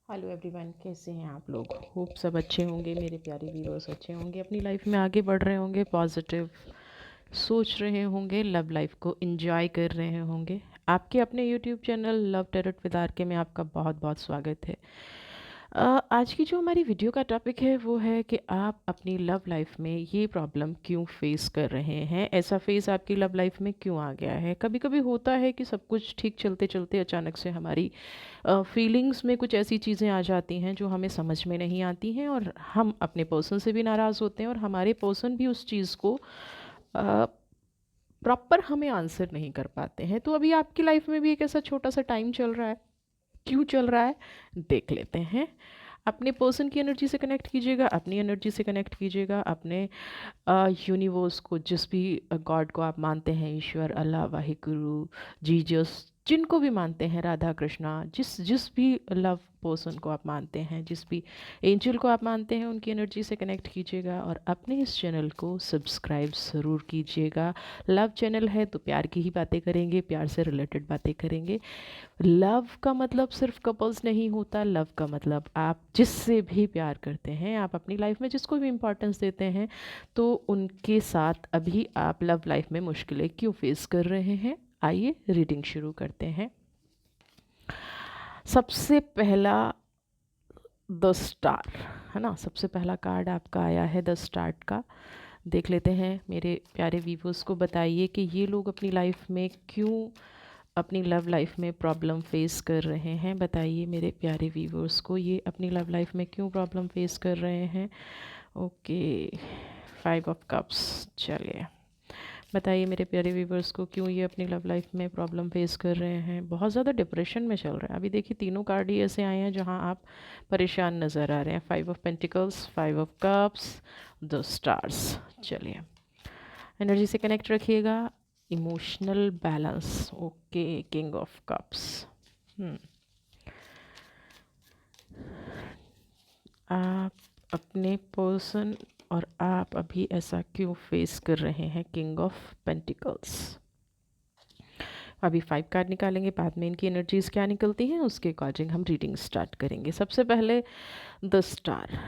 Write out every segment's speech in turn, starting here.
Hello everyone, कैसे हैं आप लोग। होप सब अच्छे होंगे, मेरे प्यारे व्यूअर्स अच्छे होंगे, अपनी लाइफ में आगे बढ़ रहे होंगे, पॉजिटिव सोच रहे होंगे, लव लाइफ को एंजॉय कर रहे होंगे। आपके अपने YouTube channel love tarot with R K में आपका बहुत बहुत स्वागत है। आज की जो हमारी वीडियो का टॉपिक है वो है कि आप अपनी लव लाइफ में ये प्रॉब्लम क्यों फेस कर रहे हैं, ऐसा फेस आपकी लव लाइफ में क्यों आ गया है। कभी कभी होता है कि सब कुछ ठीक चलते चलते अचानक से हमारी फीलिंग्स में कुछ ऐसी चीज़ें आ जाती हैं जो हमें समझ में नहीं आती हैं, और हम अपने पर्सन से भी नाराज़ होते हैं और हमारे पर्सन भी उस चीज़ को प्रॉपर हमें आंसर नहीं कर पाते हैं। तो अभी आपकी लाइफ में भी एक ऐसा छोटा सा टाइम चल रहा है, क्यों चल रहा है देख लेते हैं। अपने पर्सन की एनर्जी से कनेक्ट कीजिएगा, अपनी एनर्जी से कनेक्ट कीजिएगा, अपने यूनिवर्स को, जिस भी गॉड को आप मानते हैं, ईश्वर, अल्लाह, वाहिगुरु, जीजस, जिनको भी मानते हैं, राधा कृष्णा, जिस जिस भी लव पर्सन को आप मानते हैं, जिस भी एंजल को आप मानते हैं, उनकी एनर्जी से कनेक्ट कीजिएगा और अपने इस चैनल को सब्सक्राइब ज़रूर कीजिएगा। लव चैनल है तो प्यार की ही बातें करेंगे, प्यार से रिलेटेड बातें करेंगे। लव का मतलब सिर्फ कपल्स नहीं होता। लव का मतलब आप जिससे भी प्यार करते हैं, आप अपनी लाइफ में जिसको भी इम्पोर्टेंस देते हैं, तो उनके साथ अभी आप लव लाइफ में मुश्किलें क्यों फेस कर रहे हैं। आइए रीडिंग शुरू करते हैं। सबसे पहला द स्टार है ना, सबसे पहला कार्ड आपका आया है द स्टार्ट का। देख लेते हैं मेरे प्यारे व्यूवर्स को, बताइए कि ये लोग अपनी लाइफ में क्यों, अपनी लव लाइफ में प्रॉब्लम फेस कर रहे हैं। बताइए मेरे प्यारे व्यूवर्स को, ये अपनी लव लाइफ में क्यों प्रॉब्लम फेस कर रहे हैं। Okay, 5 of cups. चलिए बताइए मेरे प्यारे व्यूवर्स को, क्यों ये अपनी लव लाइफ में प्रॉब्लम फेस कर रहे हैं। बहुत ज़्यादा डिप्रेशन में चल रहे हैं। अभी देखिए तीनों कार्ड ही ऐसे आए हैं जहां आप परेशान नज़र आ रहे हैं। 5 of pentacles, 5 of cups, the stars. चलिए एनर्जी से कनेक्ट रखिएगा। Emotional balance, okay, king of cups. आप, अपने पर्सन और आप अभी ऐसा क्यों फेस कर रहे हैं। King of pentacles. अभी 5 कार्ड निकालेंगे, बाद में इनकी एनर्जीज क्या निकलती हैं उसके अकॉर्डिंग हम रीडिंग स्टार्ट करेंगे। सबसे पहले द स्टार।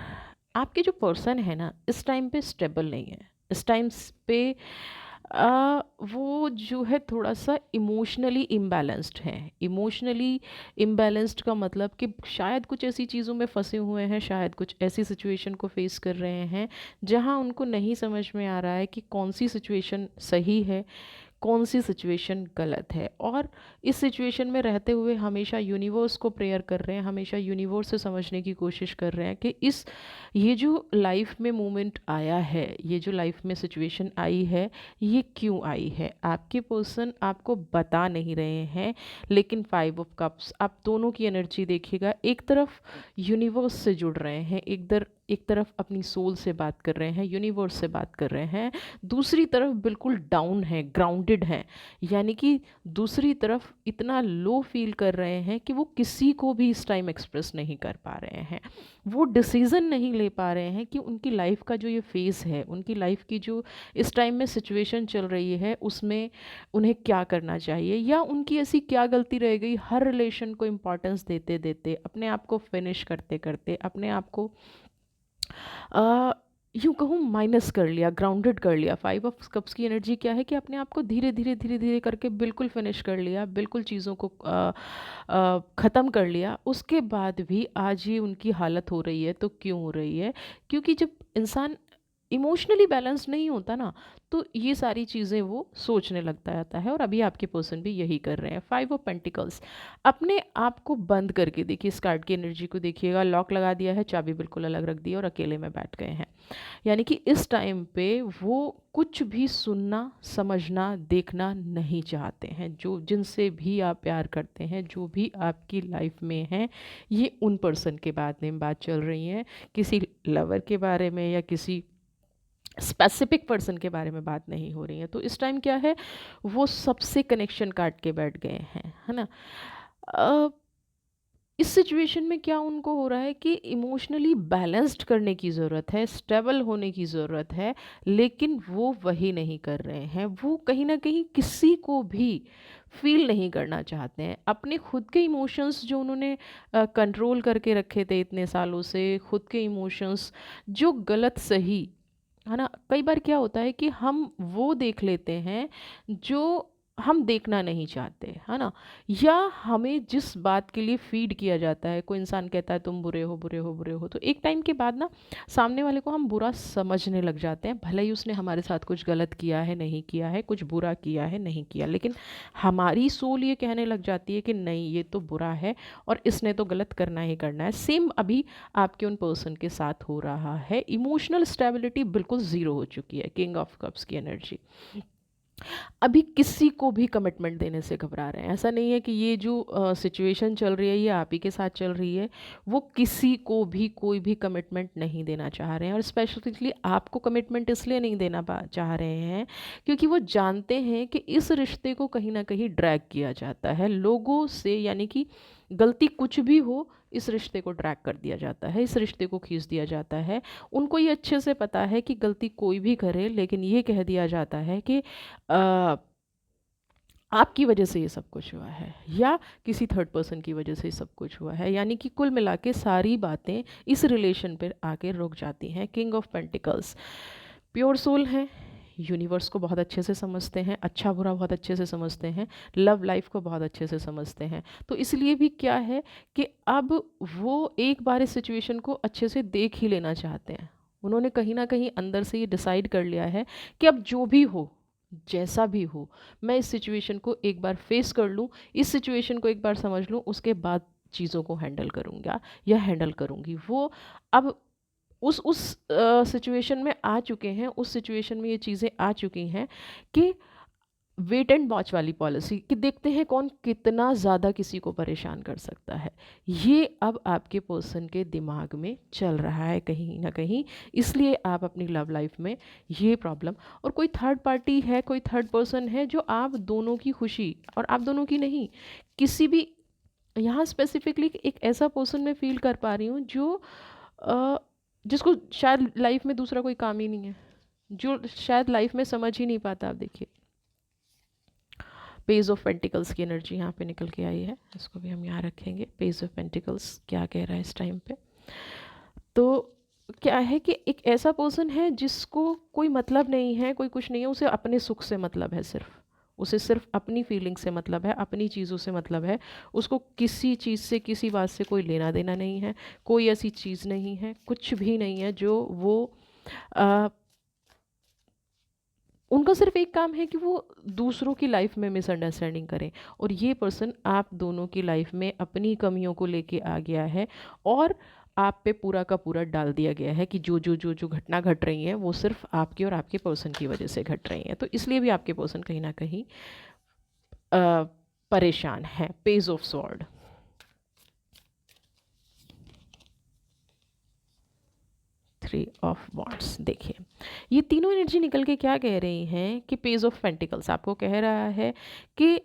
आपके जो पर्सन है ना, इस टाइम पे स्टेबल नहीं है। इस टाइम पे वो जो है थोड़ा सा इमोशनली इम्बैलेंस्ड है। इमोशनली इम्बैलेंस्ड का मतलब कि शायद कुछ ऐसी चीज़ों में फंसे हुए हैं, शायद कुछ ऐसी सिचुएशन को फेस कर रहे हैं जहां उनको नहीं समझ में आ रहा है कि कौन सी सिचुएशन सही है, कौन सी सिचुएशन गलत है। और इस सिचुएशन में रहते हुए हमेशा यूनिवर्स को प्रेयर कर रहे हैं, हमेशा यूनिवर्स से समझने की कोशिश कर रहे हैं कि ये जो लाइफ में मोमेंट आया है, ये जो लाइफ में सिचुएशन आई है, ये क्यों आई है। आपके पर्सन आपको बता नहीं रहे हैं, लेकिन 5 ऑफ कप्स, आप दोनों की एनर्जी देखिएगा। एक तरफ यूनिवर्स से जुड़ रहे हैं, एक तरफ अपनी सोल से बात कर रहे हैं, यूनिवर्स से बात कर रहे हैं, दूसरी तरफ बिल्कुल डाउन है, ग्राउंडेड है। यानी कि दूसरी तरफ इतना लो फील कर रहे हैं कि वो किसी को भी इस टाइम एक्सप्रेस नहीं कर पा रहे हैं। वो डिसीज़न नहीं ले पा रहे हैं कि उनकी लाइफ का जो ये फेज़ है, उनकी लाइफ की जो इस टाइम में सिचुएशन चल रही है, उसमें उन्हें क्या करना चाहिए, या उनकी ऐसी क्या गलती रह गई हर रिलेशन को इम्पोर्टेंस देते देते, अपने आप को फिनिश करते करते, अपने आप को यूँ कहूँ माइनस कर लिया, ग्राउंडेड कर लिया। 5 ऑफ कप्स की एनर्जी क्या है कि अपने आप को धीरे धीरे धीरे धीरे करके बिल्कुल फिनिश कर लिया, बिल्कुल चीज़ों को ख़त्म कर लिया। उसके बाद भी आज ये उनकी हालत हो रही है, तो क्यों हो रही है। क्योंकि जब इंसान इमोशनली बैलेंस नहीं होता ना, तो ये सारी चीज़ें वो सोचने लगता रहता है, और अभी आपके पर्सन भी यही कर रहे हैं। 5 ऑफ पेंटिकल्स। अपने आप को बंद करके देखिए, इस कार्ड की एनर्जी को देखिएगा। लॉक लगा दिया है, चाबी बिल्कुल अलग रख दी है और अकेले में बैठ गए हैं। यानी कि इस टाइम पे वो कुछ भी सुनना, समझना, देखना नहीं चाहते हैं। जो जिनसे भी आप प्यार करते हैं, जो भी आपकी लाइफ में हैं, ये उन पर्सन के बारे में बात चल रही है, किसी लवर के बारे में या किसी स्पेसिफिक पर्सन के बारे में बात नहीं हो रही है। तो इस टाइम क्या है, वो सबसे कनेक्शन काट के बैठ गए हैं, है ना। अ, इस सिचुएशन में क्या उनको हो रहा है कि इमोशनली बैलेंस्ड करने की ज़रूरत है, स्टेबल होने की ज़रूरत है, लेकिन वो वही नहीं कर रहे हैं। वो कहीं ना कहीं किसी को भी फील नहीं करना चाहते हैं। अपने खुद के इमोशंस जो उन्होंने कंट्रोल करके रखे थे इतने सालों से, खुद के इमोशंस जो गलत सही, है ना, कई बार क्या होता है कि हम वो देख लेते हैं जो हम देखना नहीं चाहते, है ना, या हमें जिस बात के लिए फीड किया जाता है, कोई इंसान कहता है तुम बुरे हो बुरे हो बुरे हो, तो एक टाइम के बाद ना सामने वाले को हम बुरा समझने लग जाते हैं, भले ही उसने हमारे साथ कुछ गलत किया है नहीं किया है, कुछ बुरा किया है नहीं किया, लेकिन हमारी सोल ये कहने लग जाती है कि नहीं ये तो बुरा है और इसने तो गलत करना ही करना है। सेम अभी आपके उन पर्सन के साथ हो रहा है। इमोशनल स्टेबिलिटी बिल्कुल ज़ीरो हो चुकी है, किंग ऑफ कप्स की एनर्जी। अभी किसी को भी कमिटमेंट देने से घबरा रहे हैं। ऐसा नहीं है कि ये जो सिचुएशन चल रही है ये आप ही के साथ चल रही है, वो किसी को भी कोई भी कमिटमेंट नहीं देना चाह रहे हैं। और स्पेसिफिकली आपको कमिटमेंट इसलिए नहीं देना चाह रहे हैं क्योंकि वो जानते हैं कि इस रिश्ते को कहीं ना कहीं ड्रैग किया जाता है लोगों से, यानी कि गलती कुछ भी हो इस रिश्ते को ड्रैग कर दिया जाता है, इस रिश्ते को खींच दिया जाता है। उनको ये अच्छे से पता है कि गलती कोई भी करे, लेकिन ये कह दिया जाता है कि अ, आपकी वजह से ये सब कुछ हुआ है या किसी थर्ड पर्सन की वजह से ये सब कुछ हुआ है, यानी कि कुल मिला के सारी बातें इस रिलेशन पर आके रुक जाती हैं। King of pentacles pure soul हैं, यूनिवर्स को बहुत अच्छे से समझते हैं, अच्छा बुरा बहुत अच्छे से समझते हैं, लव लाइफ को बहुत अच्छे से समझते हैं। तो इसलिए भी क्या है कि अब वो एक बार इस सिचुएशन को अच्छे से देख ही लेना चाहते हैं। उन्होंने कहीं ना कहीं अंदर से ये डिसाइड कर लिया है कि अब जो भी हो, जैसा भी हो, मैं इस सिचुएशन को एक बार फेस कर लूँ, इस सिचुएशन को एक बार समझ लूँ, उसके बाद चीज़ों को हैंडल करूँगा या हैंडल करूँगी। वो अब उस सिचुएशन में आ चुके हैं, उस सिचुएशन में ये चीज़ें आ चुकी हैं कि वेट एंड वॉच वाली पॉलिसी, कि देखते हैं कौन कितना ज़्यादा किसी को परेशान कर सकता है, ये अब आपके पर्सन के दिमाग में चल रहा है कहीं ना कहीं। इसलिए आप अपनी लव लाइफ में ये प्रॉब्लम, और कोई थर्ड पार्टी है, कोई थर्ड पर्सन है जो आप दोनों की खुशी, और आप दोनों की नहीं, किसी भी, यहाँ स्पेसिफिकली एक ऐसा पर्सन मैं फील कर पा रही हूँ जो अ, जिसको शायद लाइफ में दूसरा कोई काम ही नहीं है, जो शायद लाइफ में समझ ही नहीं पाता। आप देखिए पेज ऑफ पेंटिकल्स की एनर्जी यहाँ पे निकल के आई है, इसको भी हम यहाँ रखेंगे। पेज ऑफ पेंटिकल्स क्या कह रहा है इस टाइम पे? तो क्या है कि एक ऐसा पर्सन है जिसको कोई मतलब नहीं है, कोई कुछ नहीं है, उसे अपने सुख से मतलब है, सिर्फ उसे सिर्फ अपनी फीलिंग से मतलब है, अपनी चीज़ों से मतलब है। उसको किसी चीज़ से, किसी बात से कोई लेना देना नहीं है, कोई ऐसी चीज़ नहीं है, कुछ भी नहीं है जो वो आ, उनका सिर्फ एक काम है कि वो दूसरों की लाइफ में मिसअंडरस्टैंडिंग करें। और ये पर्सन आप दोनों की लाइफ में अपनी कमियों को लेके आ गया है और आप पे पूरा का पूरा डाल दिया गया है कि जो घटना घट रही हैं वो सिर्फ आपकी और आपके पर्सन की वजह से घट रही हैं। तो इसलिए भी आपके पर्सन कहीं ना कहीं परेशान है। Page of sword, three of wands, देखिए ये तीनों एनर्जी निकल के क्या कह रही हैं कि पेज ऑफ पेंटिकल्स आपको कह रहा है कि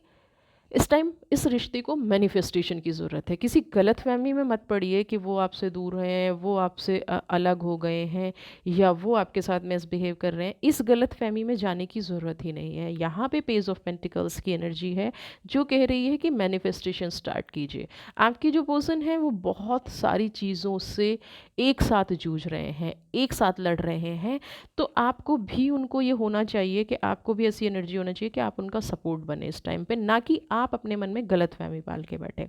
इस टाइम इस रिश्ते को मैनिफेस्टेशन की ज़रूरत है। किसी गलत फहमी में मत पड़िए कि वो आपसे दूर हैं, वो आपसे अलग हो गए हैं, या वो आपके साथ मिसबिहेव कर रहे हैं। इस गलत फहमी में जाने की ज़रूरत ही नहीं है। यहाँ पे पेज ऑफ पेंटिकल्स की एनर्जी है जो कह रही है कि मैनिफेस्टेशन स्टार्ट कीजिए। आपकी जो पर्सन है वो बहुत सारी चीज़ों से एक साथ जूझ रहे हैं, एक साथ लड़ रहे हैं। तो आपको भी उनको ये होना चाहिए कि आपको भी ऐसी एनर्जी होना चाहिए कि आप उनका सपोर्ट बने इस टाइम पे, ना कि आप अपने मन में गलत फहमी पाल के बैठे।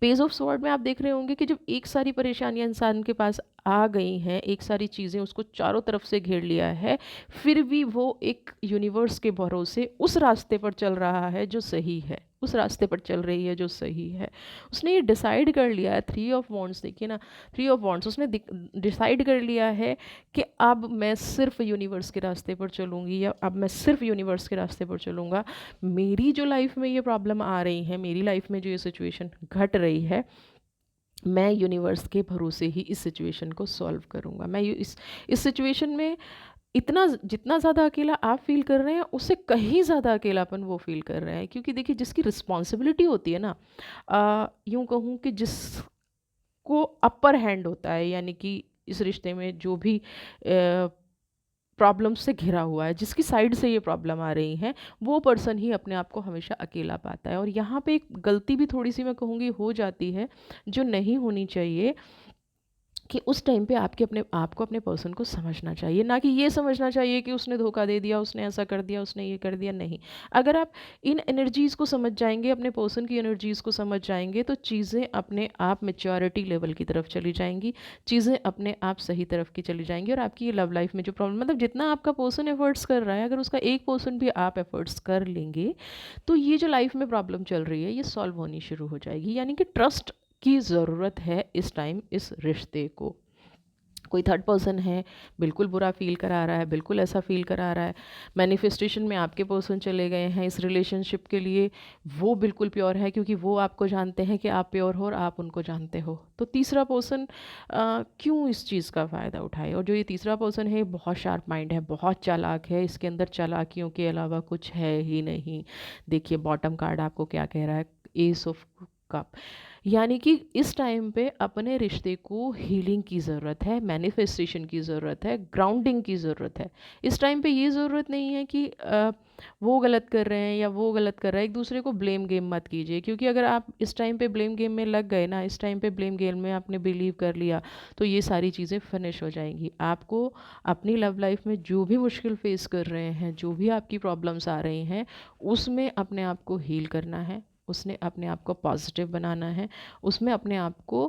पेज ऑफ स्वॉर्ड में आप देख रहे होंगे कि जब एक सारी परेशानियां इंसान के पास आ गई हैं, एक सारी चीज़ें उसको चारों तरफ से घेर लिया है, फिर भी वो एक यूनिवर्स के भरोसे उस रास्ते पर चल रहा है जो सही है, उस रास्ते पर चल रही है जो सही है। उसने ये डिसाइड कर लिया है, थ्री ऑफ वॉन्ड्स देखिए ना, थ्री ऑफ वॉन्ड्स उसने डिसाइड कर लिया है कि अब मैं सिर्फ यूनिवर्स के रास्ते पर चलूँगी, या अब मैं सिर्फ यूनिवर्स के रास्ते पर चलूँगा। मेरी जो लाइफ में ये प्रॉब्लम आ रही है, मेरी लाइफ में जो ये सिचुएशन घट रही है, मैं यूनिवर्स के भरोसे ही इस सिचुएशन को सॉल्व करूँगा। मैं इस सिचुएशन में इतना, जितना ज़्यादा अकेला आप फील कर रहे हैं उससे कहीं ज़्यादा अकेलापन वो फील कर रहे हैं। क्योंकि देखिए जिसकी रिस्पॉन्सिबिलिटी होती है ना, यूँ कहूँ कि जिसको अपर हैंड होता है, यानी कि इस रिश्ते में जो भी प्रॉब्लम से घिरा हुआ है, जिसकी साइड से ये प्रॉब्लम आ रही हैं, वो पर्सन ही अपने आप को हमेशा अकेला पाता है। और यहाँ पे एक गलती भी थोड़ी सी मैं कहूँगी हो जाती है, जो नहीं होनी चाहिए, कि उस टाइम पे आपके अपने आपको अपने पर्सन को समझना चाहिए, ना कि ये समझना चाहिए कि उसने धोखा दे दिया, उसने ऐसा कर दिया, उसने ये कर दिया। नहीं, अगर आप इन एनर्जीज़ को समझ जाएंगे, अपने पर्सन की एनर्जीज़ को समझ जाएंगे, तो चीज़ें अपने आप मेच्योरिटी लेवल की तरफ चली जाएंगी, चीज़ें अपने आप सही तरफ की चली जाएंगी। और आपकी ये लव लाइफ में जो प्रॉब्लम, मतलब जितना आपका पर्सन एफर्ट्स कर रहा है, अगर उसका 1% भी आप एफर्ट्स कर लेंगे, तो ये जो लाइफ में प्रॉब्लम चल रही है, ये सॉल्व होनी शुरू हो जाएगी। यानी कि ट्रस्ट की ज़रूरत है इस टाइम इस रिश्ते को। कोई थर्ड पर्सन है, बिल्कुल बुरा फील करा रहा है, बिल्कुल ऐसा फील करा रहा है, मैनिफेस्टेशन में आपके पर्सन चले गए हैं इस रिलेशनशिप के लिए, वो बिल्कुल प्योर है, क्योंकि वो आपको जानते हैं कि आप प्योर हो और आप उनको जानते हो। तो तीसरा पर्सन क्यों इस चीज़ का फ़ायदा उठाए? और जो ये तीसरा पर्सन है, बहुत शार्प माइंड है, बहुत चालाक है, इसके अंदर चालाकियों के अलावा कुछ है ही नहीं। देखिए बॉटम कार्ड आपको क्या कह रहा है, एस ऑफ कप। यानी कि इस टाइम पे अपने रिश्ते को हीलिंग की ज़रूरत है, मैनिफेस्टेशन की ज़रूरत है, ग्राउंडिंग की ज़रूरत है। इस टाइम पे ये ज़रूरत नहीं है कि वो गलत कर रहे हैं या वो गलत कर रहा है। एक दूसरे को ब्लेम गेम मत कीजिए, क्योंकि अगर आप इस टाइम पे ब्लेम गेम में लग गए ना, इस टाइम पे ब्लेम गेम में आपने बिलीव कर लिया, तो ये सारी चीज़ें फिनिश हो जाएंगी। आपको अपनी लव लाइफ में जो भी मुश्किल फेस कर रहे हैं, जो भी आपकी प्रॉब्लम्स आ रही हैं, उसमें अपने आप को हील करना है, उसने अपने आप को पॉजिटिव बनाना है, उसमें अपने आप को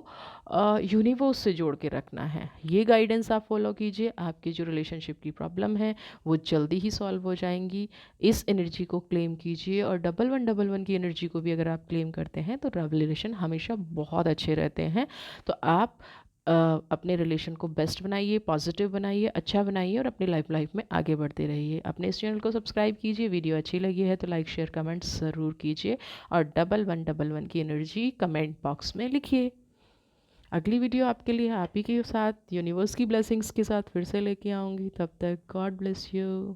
यूनिवर्स से जोड़ के रखना है। ये गाइडेंस आप फॉलो कीजिए, आपकी जो रिलेशनशिप की प्रॉब्लम है वो जल्दी ही सॉल्व हो जाएंगी। इस एनर्जी को क्लेम कीजिए, और 1111 की एनर्जी को भी अगर आप क्लेम करते हैं, तो रिलेशन हमेशा बहुत अच्छे रहते हैं। तो आप अपने रिलेशन को बेस्ट बनाइए, पॉजिटिव बनाइए, अच्छा बनाइए, और अपनी लाइफ में आगे बढ़ते रहिए। अपने इस चैनल को सब्सक्राइब कीजिए, वीडियो अच्छी लगी है तो लाइक शेयर कमेंट ज़रूर कीजिए, और 1111 की एनर्जी कमेंट बॉक्स में लिखिए। अगली वीडियो आपके लिए आप ही के साथ यूनिवर्स की ब्लेसिंग्स के साथ फिर से लेके आऊँगी। तब तक गॉड ब्लेस यू।